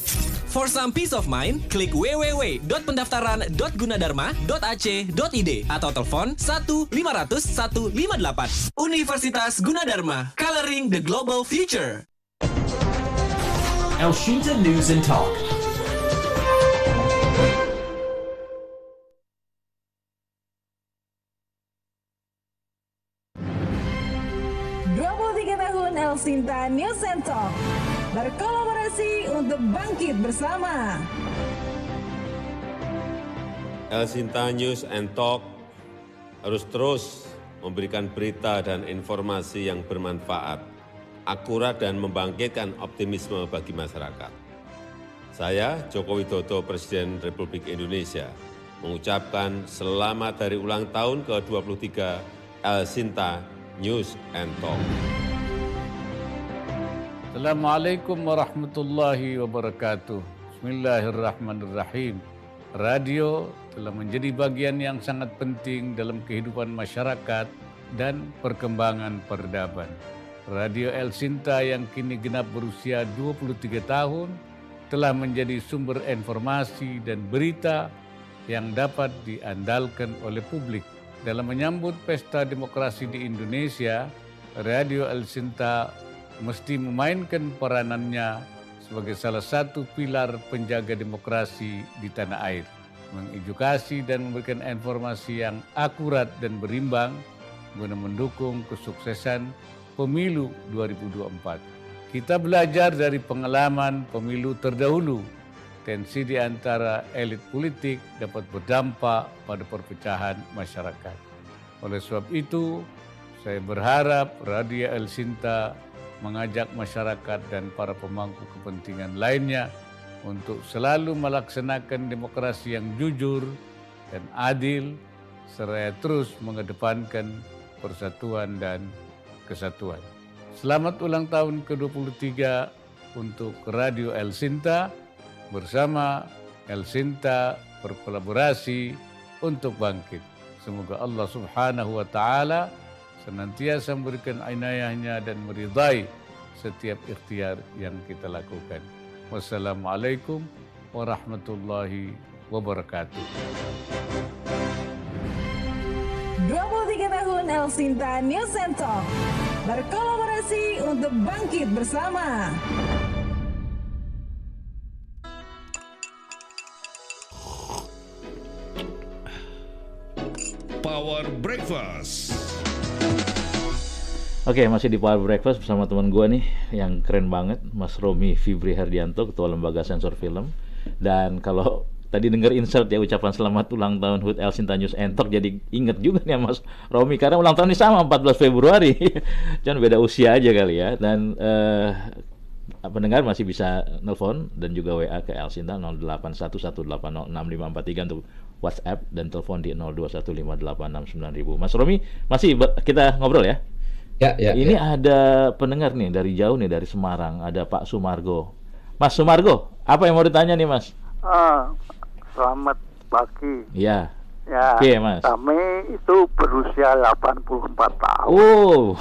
For some peace of mind, klik www.pendaftaran.gunadarma.ac.id atau telepon 1-500-158. Universitas Gunadarma, coloring the global future. El Shinta News and Talk. El Shinta News and Talk berkolaborasi untuk bangkit bersama. El Shinta News and Talk harus terus memberikan berita dan informasi yang bermanfaat, akurat dan membangkitkan optimisme bagi masyarakat. Saya, Joko Widodo, Presiden Republik Indonesia, mengucapkan selamat hari ulang tahun ke-23 El Shinta News and Talk. Assalamualaikum warahmatullahi wabarakatuh. Bismillahirrahmanirrahim. Radio telah menjadi bagian yang sangat penting dalam kehidupan masyarakat dan perkembangan peradaban. Radio El Shinta yang kini genap berusia 23 tahun telah menjadi sumber informasi dan berita yang dapat diandalkan oleh publik. Dalam menyambut pesta demokrasi di Indonesia, Radio El Shinta mesti memainkan peranannya sebagai salah satu pilar penjaga demokrasi di tanah air, mengedukasi dan memberikan informasi yang akurat dan berimbang guna mendukung kesuksesan pemilu 2024. Kita belajar dari pengalaman pemilu terdahulu. Tensi di antara elit politik dapat berdampak pada perpecahan masyarakat. Oleh sebab itu, saya berharap Radio El Shinta mengajak masyarakat dan para pemangku kepentingan lainnya untuk selalu melaksanakan demokrasi yang jujur dan adil, seraya terus mengedepankan persatuan dan kesatuan. Selamat ulang tahun ke-23 untuk Radio El Shinta. Bersama El Shinta berkolaborasi untuk bangkit. Semoga Allah Subhanahu wa Ta'ala senantiasa memberikan inayahnya dan meridai setiap ikhtiar yang kita lakukan. Wassalamualaikum warahmatullahi wabarakatuh. 23 tahun El Shinta News and Talk berkolaborasi untuk bangkit bersama. Power Breakfast. Oke, masih di Power Breakfast bersama teman gue nih yang keren banget, Mas Romi Fibri Hardianto, Ketua Lembaga Sensor Film. Dan kalau tadi denger insert ya ucapan selamat ulang tahun HUT El Shinta News and Talk, jadi inget juga nih Mas Romi karena ulang tahun ini sama 14 Februari. Cuman beda usia aja kali ya. Dan pendengar masih bisa nelpon dan juga WA ke El Shinta 0811806543 untuk WhatsApp dan telepon di 0215869000. Mas Romi, masih kita ngobrol ya? Ya. Ini ada pendengar nih dari jauh nih, dari Semarang, ada Pak Sumargo. Mas Sumargo, apa yang mau ditanya nih Mas? Selamat pagi. Iya. Ya. Oke, Mas. Kami itu berusia 84 tahun. Oh,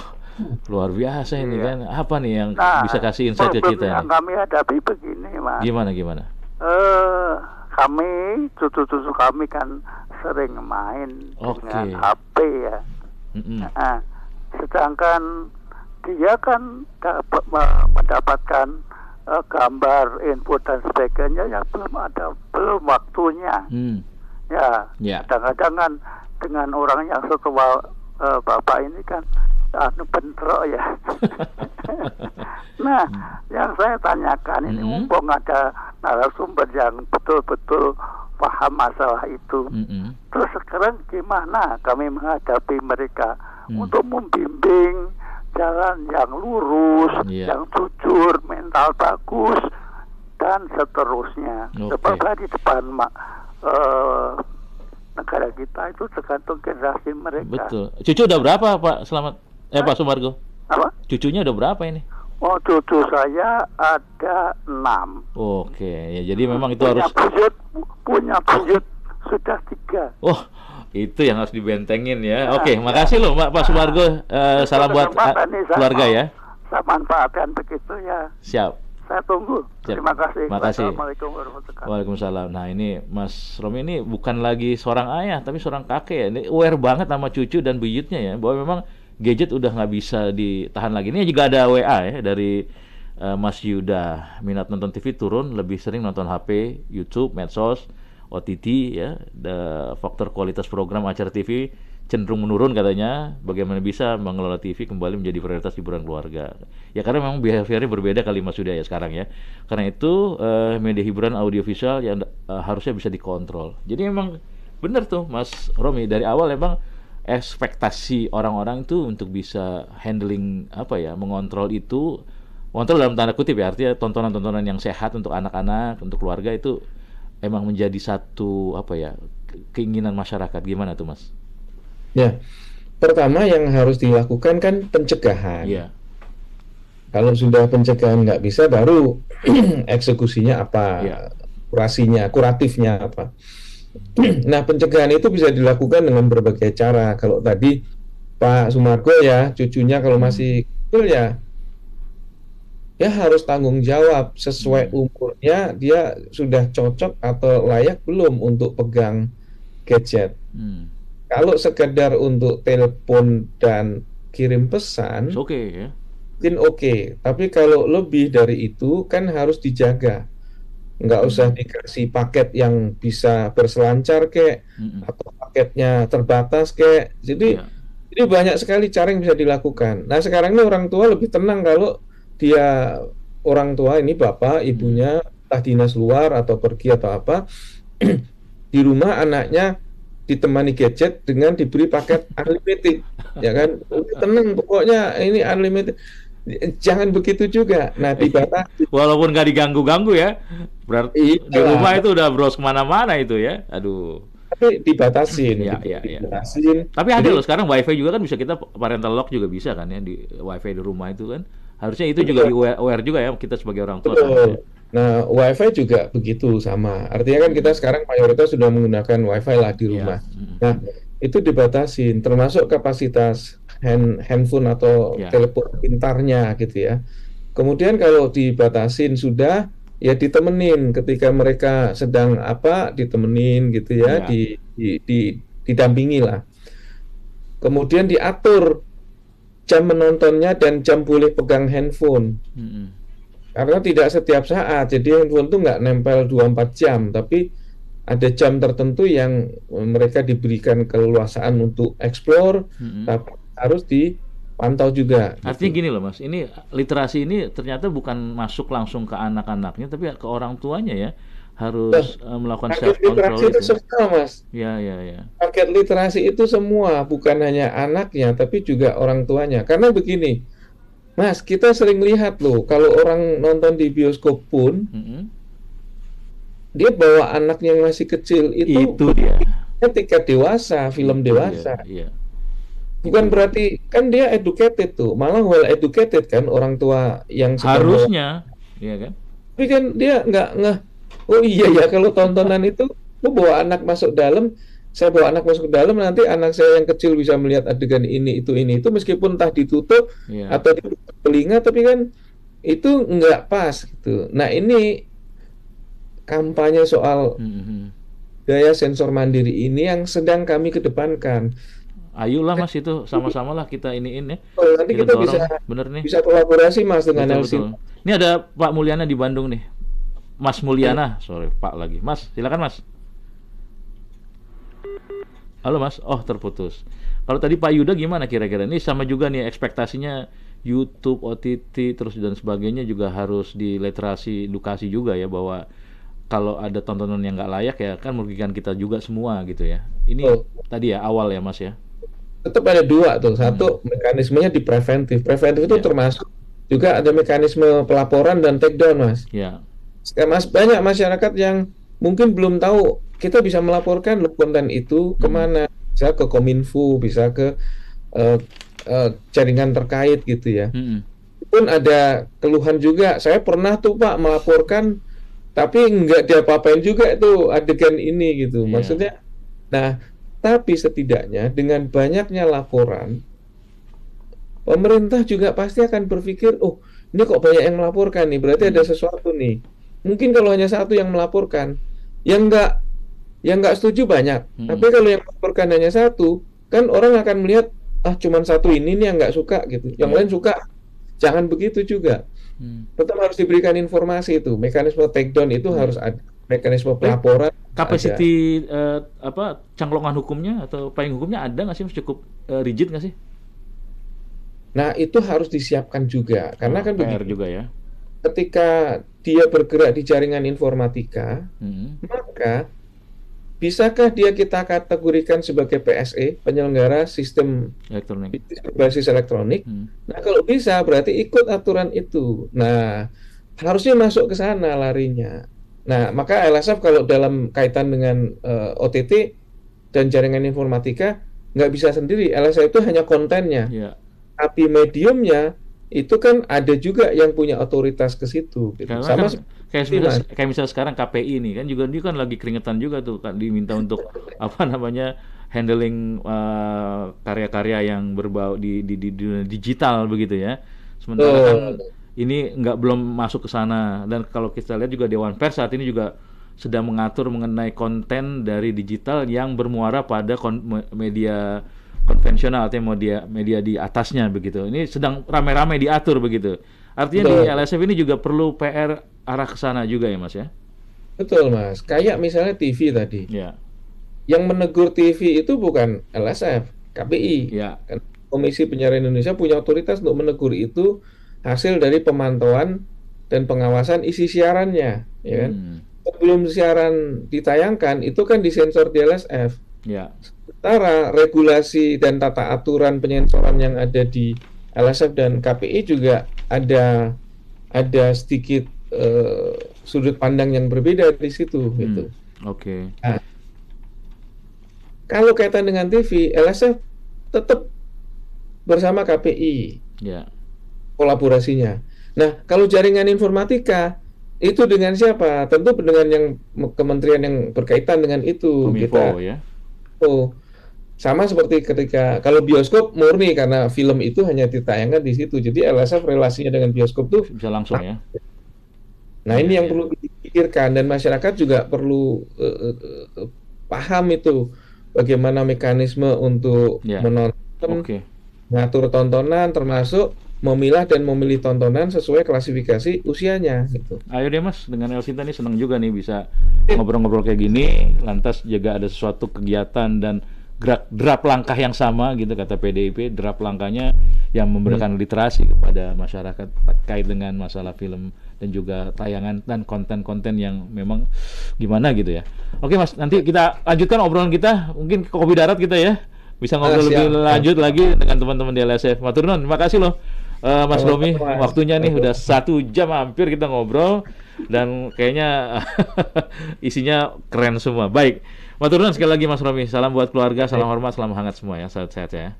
luar biasa ini kan. Apa nih yang bisa kasih insight ke kita? Yang kami hadapi begini, Mas. Gimana? Kami, cucu-cucu kami kan sering main dengan HP ya. Sedangkan dia kan mendapatkan gambar, input dan sebagainya yang belum waktunya. Kadang-kadang kan dengan orang yang setua bapak ini kan bentrok ya. Nah, yang saya tanyakan ini mumpung ada narasumber yang betul-betul paham masalah itu. Terus sekarang gimana kami menghadapi mereka untuk membimbing jalan yang lurus, yang jujur, mental bagus, dan seterusnya. Seperti di depan negara kita itu tergantung generasi mereka. Betul. Cucu udah berapa Pak Selamat? Pak Sumargo? Apa? Cucunya udah berapa ini? Oh, cucu saya ada 6. Oke, ya jadi memang itu harus punya buyut sudah 3. Oh, itu yang harus dibentengin ya. Oke, makasih loh Pak Sumargo. Salam buat keluarga ya. Saya manfaatkan begitu ya. Siap. Saya tunggu. Siap. Terima kasih. Assalamualaikum warahmatullahi wabarakatuh. Waalaikumsalam. Nah ini Mas Romi ini bukan lagi seorang ayah tapi seorang kakek ya. Ini aware banget sama cucu dan buyutnya ya, bahwa memang gadget udah nggak bisa ditahan lagi. Ini juga ada WA ya dari Mas Yuda, minat nonton TV turun, lebih sering nonton HP, YouTube, medsos, OTT ya. Faktor kualitas program acara TV cenderung menurun katanya. Bagaimana bisa mengelola TV kembali menjadi prioritas hiburan keluarga? Ya karena memang behaviornya berbeda kali Mas Yuda ya sekarang ya. Karena itu media hiburan audiovisual yang harusnya bisa dikontrol. Jadi memang benar tuh Mas Romi, dari awal memang ekspektasi orang-orang itu untuk bisa handling mengontrol itu, kontrol dalam tanda kutip ya, artinya tontonan-tontonan yang sehat untuk anak-anak, untuk keluarga itu emang menjadi satu keinginan masyarakat. Gimana tuh Mas? Ya, pertama yang harus dilakukan kan pencegahan. Iya. Kalau sudah pencegahan nggak bisa, baru eksekusinya apa, kuratifnya apa. Nah, pencegahan itu bisa dilakukan dengan berbagai cara. Kalau tadi Pak Sumargo ya, cucunya kalau masih kecil ya harus tanggung jawab sesuai umurnya, dia sudah cocok atau layak belum untuk pegang gadget. Kalau sekedar untuk telepon dan kirim pesan, mungkin oke. Tapi kalau lebih dari itu kan harus dijaga. Nggak usah dikasih paket yang bisa berselancar atau paketnya terbatas jadi banyak sekali cara yang bisa dilakukan. Nah sekarang ini orang tua lebih tenang kalau dia orang tua ini bapak ibunya entah dinas luar atau pergi atau apa, di rumah anaknya ditemani gadget dengan diberi paket unlimited, ya kan, tenang pokoknya ini unlimited. Jangan begitu juga. Nah, dibatasi. Walaupun nggak diganggu-ganggu ya, berarti di rumah itu udah browse kemana-mana itu ya. Aduh. Tapi dibatasin. Dibatasin. Tapi ada loh sekarang WiFi juga kan, bisa kita parental lock juga bisa kan ya, di WiFi di rumah itu kan. Harusnya itu juga aware juga ya kita sebagai orang tua. Nah, WiFi juga begitu sama. Artinya kan kita sekarang mayoritas sudah menggunakan WiFi lah di rumah. Nah, itu dibatasin, termasuk kapasitas handphone atau telepon pintarnya gitu ya. Kemudian kalau dibatasin sudah, ya ditemenin ketika mereka sedang ditemenin gitu ya, didampingi lah. Kemudian diatur jam menontonnya dan jam boleh pegang handphone. Karena tidak setiap saat, jadi handphone itu nggak nempel 24 jam, tapi ada jam tertentu yang mereka diberikan keleluasaan untuk explore, tapi harus dipantau juga. Artinya gini loh Mas, ini literasi ini ternyata bukan masuk langsung ke anak-anaknya, tapi ke orang tuanya ya, harus melakukan self control itu semua Mas. Ya. Paket literasi itu semua, bukan hanya anaknya, tapi juga orang tuanya. Karena begini, Mas, kita sering lihat loh, kalau orang nonton di bioskop pun, dia bawa anaknya yang masih kecil itu dia. Tiket dewasa, film dewasa. Bukan berarti kan dia educated tuh, malah well educated kan orang tua yang harusnya, iya kan? Tapi kan dia nggak oh iya ya kalau tontonan itu, lu bawa anak masuk dalam, saya bawa anak masuk dalam, nanti anak saya yang kecil bisa melihat adegan ini itu meskipun entah ditutup atau ditutup telinga, tapi kan itu nggak pas gitu. Nah ini kampanye soal gaya sensor mandiri ini yang sedang kami kedepankan. Ayolah Mas, itu sama-sama lah kita iniin ya. Nanti kita bisa bener nih. Bisa kolaborasi Mas dengan LC. Ini ada Pak Mulyana di Bandung nih. Mas Mulyana, sorry Pak lagi. Mas, silakan Mas. Halo Mas, terputus. Kalau tadi Pak Yuda gimana kira-kira? Ini sama juga nih ekspektasinya YouTube, OTT, terus dan sebagainya juga harus diliterasi, edukasi juga ya, bahwa kalau ada tontonan yang nggak layak ya kan merugikan kita juga semua gitu ya. Ini tadi ya awal ya Mas ya. Tetap ada dua tuh. Satu, mekanismenya di preventif. Preventif itu termasuk juga ada mekanisme pelaporan dan take down Mas. Ya. Mas, banyak masyarakat yang mungkin belum tahu kita bisa melaporkan konten itu kemana. Bisa ke Kominfo, bisa ke jaringan terkait gitu ya. Pun ada keluhan juga, saya pernah tuh Pak melaporkan tapi nggak diapa-apain juga itu adegan ini gitu. Maksudnya, nah tapi setidaknya dengan banyaknya laporan, pemerintah juga pasti akan berpikir, oh ini kok banyak yang melaporkan nih, berarti ada sesuatu nih. Mungkin kalau hanya satu yang melaporkan, yang nggak setuju banyak. Tapi kalau yang melaporkan hanya satu, kan orang akan melihat, cuman satu ini nih yang nggak suka gitu, yang lain suka. Jangan begitu juga. Tetap harus diberikan informasi itu. Mekanisme takedown itu harus ada. Mekanisme pelaporan. Kapasiti cangklongan hukumnya atau payung hukumnya ada nggak sih? Cukup rigid nggak sih? Nah itu harus disiapkan juga. Karena kan PR juga ya. Ketika dia bergerak di jaringan informatika, maka bisakah dia kita kategorikan sebagai PSE, penyelenggara sistem elektronik berbasis elektronik? Nah, kalau bisa berarti ikut aturan itu. Nah, harusnya masuk ke sana larinya. Nah, maka LSF kalau dalam kaitan dengan OTT dan jaringan informatika nggak bisa sendiri. LSF itu hanya kontennya. Tapi mediumnya itu kan ada juga yang punya otoritas ke situ. Gitu. Sama kan, kayak misalnya sekarang KPI ini kan juga dia kan lagi keringetan juga tuh kan diminta untuk handling karya-karya yang berbau di digital begitu ya. Sementara kan ini belum masuk ke sana, dan kalau kita lihat juga Dewan Pers saat ini juga sedang mengatur mengenai konten dari digital yang bermuara pada media konvensional atau media di atasnya begitu. Ini sedang ramai-ramai diatur begitu. Artinya di LSF ini juga perlu PR arah ke sana juga ya Mas ya? Betul Mas. Kayak misalnya TV tadi. Ya. Yang menegur TV itu bukan LSF, KPI. Ya. Komisi Penyiaran Indonesia punya otoritas untuk menegur itu hasil dari pemantauan dan pengawasan isi siarannya, ya kan? Sebelum siaran ditayangkan itu kan disensor di LSF. Ya. Sementara regulasi dan tata aturan penyensoran yang ada di LSF dan KPI juga ada sedikit sudut pandang yang berbeda di situ gitu. Oke. Nah, kalau kaitan dengan TV, LSF tetap bersama KPI. Ya. Kolaborasinya. Nah, kalau jaringan informatika itu dengan siapa? Tentu dengan yang kementerian yang berkaitan dengan itu. Kominfo ya. Sama seperti ketika kalau bioskop murni karena film itu hanya ditayangkan di situ. Jadi LSF relasinya dengan bioskop tuh bisa langsung ya. Nah, ini yang perlu dipikirkan, dan masyarakat juga perlu paham itu bagaimana mekanisme untuk menonton, mengatur tontonan, termasuk memilah dan memilih tontonan sesuai klasifikasi usianya gitu. Ayo deh Mas, dengan Elsinta nih senang juga nih bisa ngobrol-ngobrol kayak gini, lantas juga ada suatu kegiatan dan draft langkah yang sama gitu kata PDIP, draft langkahnya yang memberikan literasi kepada masyarakat terkait dengan masalah film dan juga tayangan dan konten-konten yang memang gimana gitu ya. Oke Mas, nanti kita lanjutkan obrolan kita, mungkin ke Kopi Darat kita ya, bisa ngobrol lebih lanjut lagi dengan teman-teman di LSF. Matur nuwun, terima kasih loh Mas Romi, waktunya nih udah 1 jam hampir kita ngobrol dan kayaknya isinya keren semua. Baik, matur nuwun sekali lagi Mas Romi. Salam buat keluarga, salam hormat, salam hangat semua ya, sehat-sehat ya.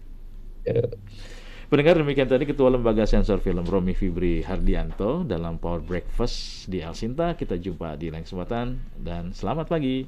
Pendengar, demikian tadi Ketua Lembaga Sensor Film Romi Fibri Hardianto dalam Power Breakfast di Elsinta. Kita jumpa di lain kesempatan dan selamat pagi.